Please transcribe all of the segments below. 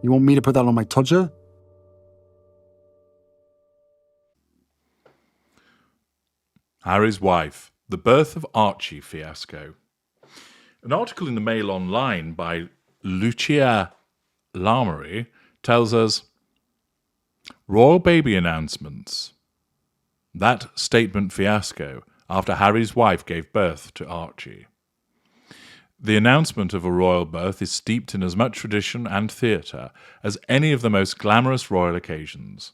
You want me to put that on my todger? Harry's wife, the birth of Archie fiasco. An article in the Mail Online by Lucia Lamery tells us, Royal baby announcements. That statement fiasco after Harry's wife gave birth to Archie. The announcement of a royal birth is steeped in as much tradition and theatre as any of the most glamorous royal occasions.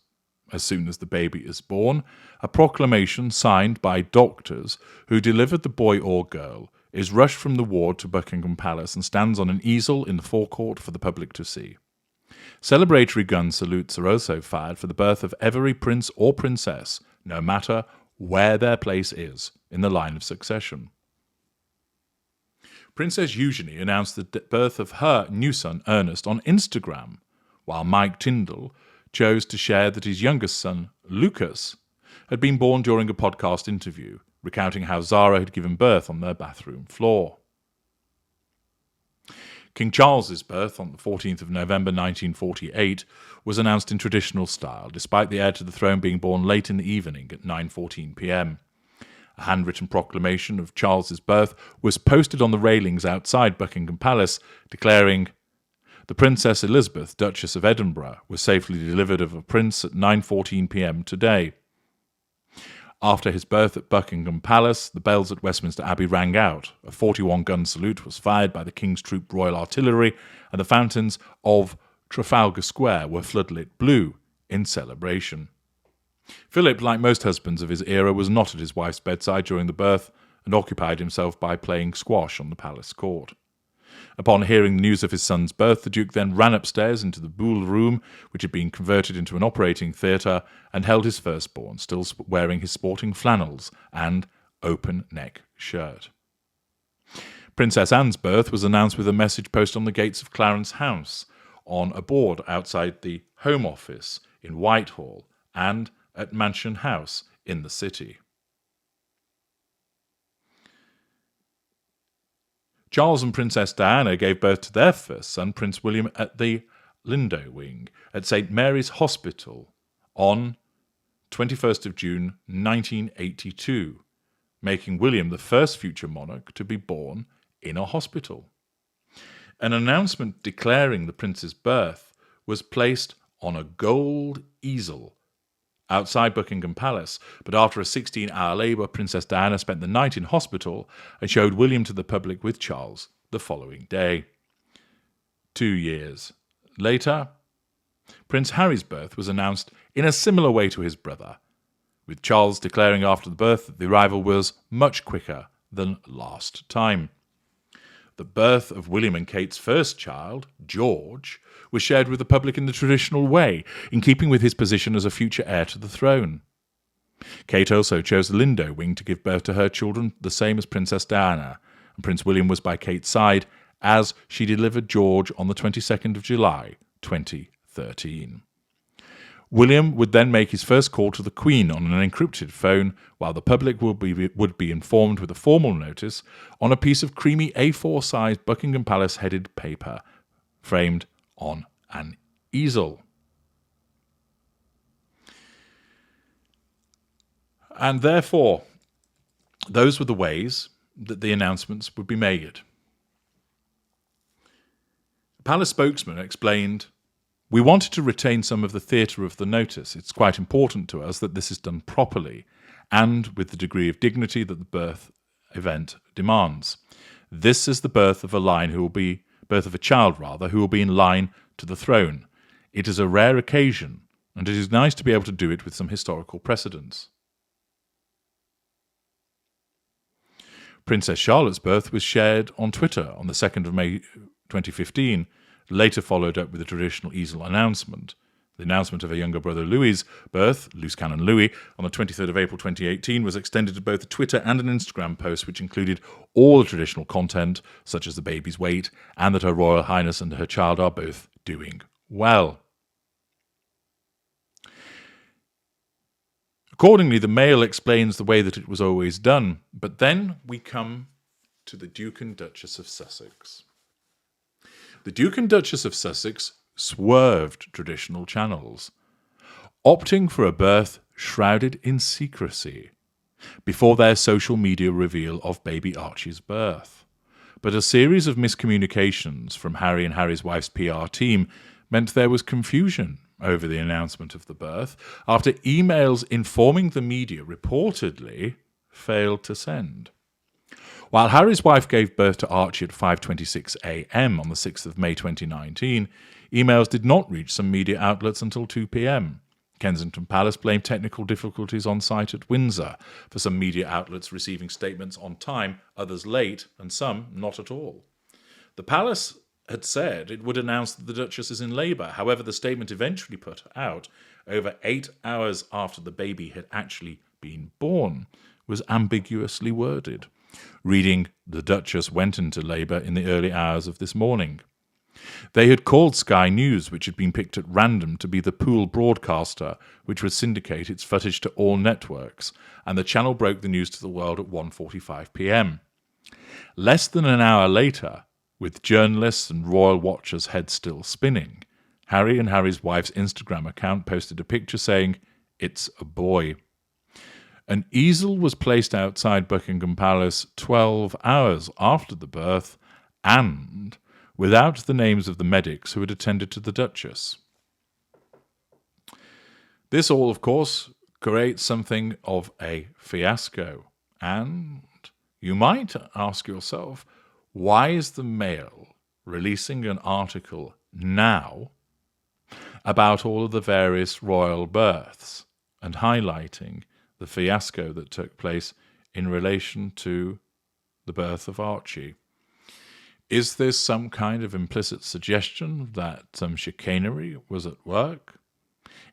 As soon as the baby is born, a proclamation signed by doctors who delivered the boy or girl is rushed from the ward to Buckingham Palace and stands on an easel in the forecourt for the public to see. Celebratory gun salutes are also fired for the birth of every prince or princess, no matter where their place is in the line of succession. Princess Eugenie announced the birth of her new son, Ernest, on Instagram, while Mike Tyndall chose to share that his youngest son, Lucas, had been born during a podcast interview, recounting how Zara had given birth on their bathroom floor. King Charles's birth on the 14th of November 1948 was announced in traditional style, despite the heir to the throne being born late in the evening at 9:14 p.m. A handwritten proclamation of Charles's birth was posted on the railings outside Buckingham Palace, declaring, "The Princess Elizabeth, Duchess of Edinburgh, was safely delivered of a prince at 9:14 p.m. today." After his birth at Buckingham Palace, the bells at Westminster Abbey rang out. A 41-gun salute was fired by the King's Troop Royal Artillery, and the fountains of Trafalgar Square were floodlit blue in celebration. Philip, like most husbands of his era, was not at his wife's bedside during the birth and occupied himself by playing squash on the palace court. Upon hearing the news of his son's birth, the Duke then ran upstairs into the Boule room, which had been converted into an operating theatre, and held his firstborn, still wearing his sporting flannels and open-neck shirt. Princess Anne's birth was announced with a message posted on the gates of Clarence House, on a board outside the Home Office in Whitehall, and at Mansion House in the city. Charles and Princess Diana gave birth to their first son, Prince William, at the Lindo Wing at St Mary's Hospital on 21st of June 1982, making William the first future monarch to be born in a hospital. An announcement declaring the prince's birth was placed on a gold easel outside Buckingham Palace, but after a 16-hour labour, Princess Diana spent the night in hospital and showed William to the public with Charles the following day. 2 years later, Prince Harry's birth was announced in a similar way to his brother, with Charles declaring after the birth that the arrival was much quicker than last time. The birth of William and Kate's first child, George, was shared with the public in the traditional way, in keeping with his position as a future heir to the throne. Kate also chose the Lindo Wing to give birth to her children, the same as Princess Diana, and Prince William was by Kate's side as she delivered George on the 22nd of July, 2013. William would then make his first call to the Queen on an encrypted phone, while the public would be informed with a formal notice on a piece of creamy A4-sized Buckingham Palace-headed paper, framed on an easel. And therefore, those were the ways that the announcements would be made. The palace spokesman explained, "We wanted to retain some of the theatre of the notice. It's quite important to us that this is done properly and with the degree of dignity that the birth event demands. This is the birth of a child who will be in line to the throne. It is a rare occasion, and it is nice to be able to do it with some historical precedence." Princess Charlotte's birth was shared on Twitter on the 2nd of May 2015, later followed up with a traditional easel announcement. The announcement of her younger brother Louis's birth, Loose Cannon Louis, on the 23rd of April 2018 was extended to both a Twitter and an Instagram post, which included all the traditional content, such as the baby's weight, and that Her Royal Highness and her child are both doing well. Accordingly, the Mail explains the way that it was always done, but then we come to the Duke and Duchess of Sussex. The Duke and Duchess of Sussex swerved traditional channels, opting for a birth shrouded in secrecy before their social media reveal of baby Archie's birth. But a series of miscommunications from Harry and Harry's wife's PR team meant there was confusion over the announcement of the birth after emails informing the media reportedly failed to send. While Harry's wife gave birth to Archie at 5:26 a.m. on the 6th of May 2019, emails did not reach some media outlets until 2 p.m. Kensington Palace blamed technical difficulties on site at Windsor, for some media outlets receiving statements on time, others late, and some not at all. The Palace had said it would announce that the Duchess is in labour. However, the statement eventually put out, over 8 hours after the baby had actually been born, was ambiguously worded, reading, "The Duchess went into labour in the early hours of this morning." They had called Sky News, which had been picked at random to be the pool broadcaster, which would syndicate its footage to all networks, and the channel broke the news to the world at 1:45 p.m. Less than an hour later, with journalists and royal watchers' heads still spinning, Harry and Harry's wife's Instagram account posted a picture saying, "It's a boy." An easel was placed outside Buckingham Palace 12 hours after the birth, and without the names of the medics who had attended to the Duchess. This all, of course, creates something of a fiasco, and you might ask yourself, why is the Mail releasing an article now about all of the various royal births and highlighting the fiasco that took place in relation to the birth of Archie? Is this some kind of implicit suggestion that some chicanery was at work?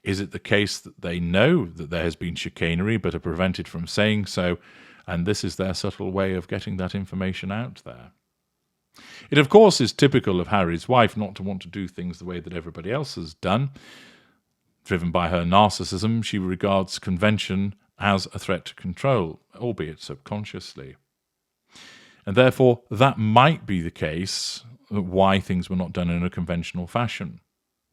Is it the case that they know that there has been chicanery but are prevented from saying so, and this is their subtle way of getting that information out there? It, of course, is typical of Harry's wife not to want to do things the way that everybody else has done. Driven by her narcissism, she regards convention as a threat to control, albeit subconsciously. And therefore, that might be the case why things were not done in a conventional fashion.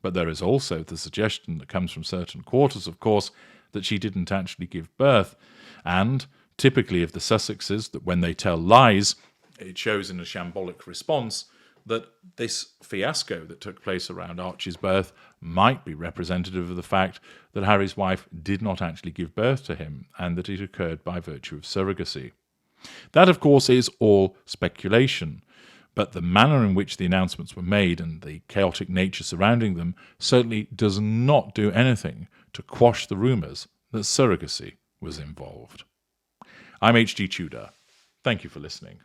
But there is also the suggestion that comes from certain quarters, of course, that she didn't actually give birth. And typically of the Sussexes, that when they tell lies, it shows in a shambolic response that this fiasco that took place around Archie's birth might be representative of the fact that Harry's wife did not actually give birth to him, and that it occurred by virtue of surrogacy. That, of course, is all speculation, but the manner in which the announcements were made and the chaotic nature surrounding them certainly does not do anything to quash the rumours that surrogacy was involved. I'm H.G. Tudor. Thank you for listening.